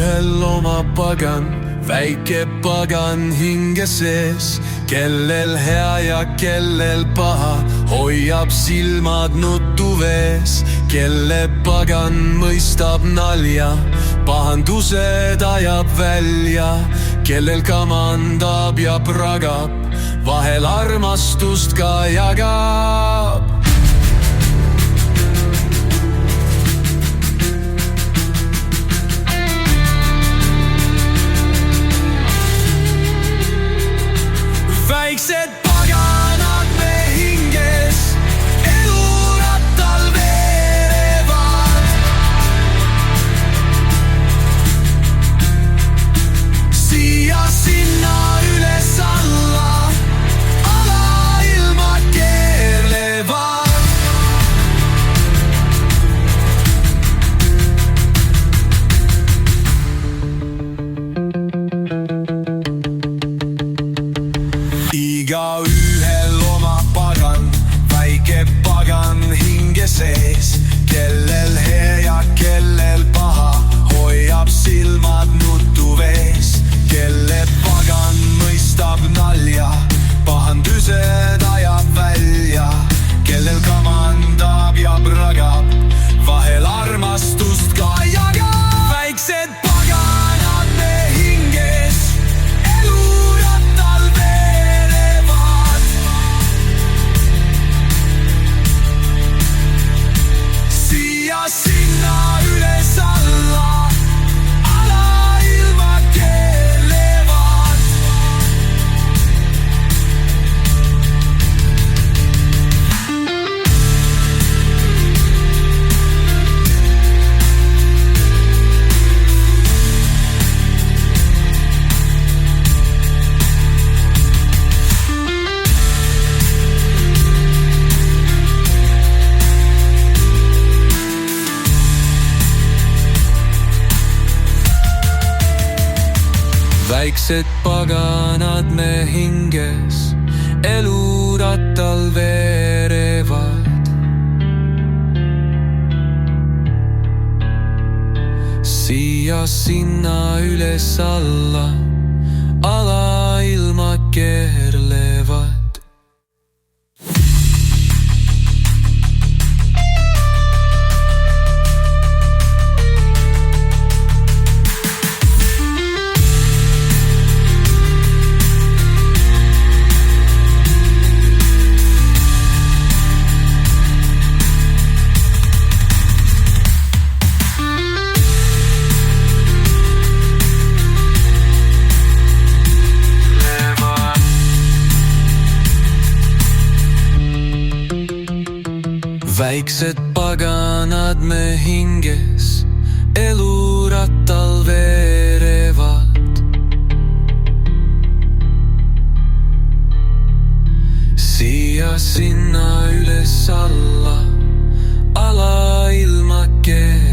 igaühel oma pagan, väike pagan hinge sees, kellel hea ja kellel paha, hoiab silmad nutuvees, kelle pagan mõistab nalja, pahandused ajab välja, kellel kamandab ja pragab, vahel armastust ka jagab. Väiksed paganad me hinges, elurattal veerevad. Siia-sinna üles-alla, alailma keerlevad. Igaühel oma pagan, väike pagan hinge sees, kellel hea ja kellel paha, hoiab silmad nutuvees, kelle pagan mõistab nalja, pahandused ajab välja, kellel kamandab ja pragab, vahel armastust ka jagab. Väiksed paganad me hinges, elurattal veerevad. Siia-sinna üles-alla, alailma keerlevad. Väiksed paganad me hinges, elurattal veerevad. Siia-sinna üles-alla, alailma keerlevad. Väiksed paganad me hinges, elurattal veerevad. Siia-sinna üles-alla, alailma keerlevad.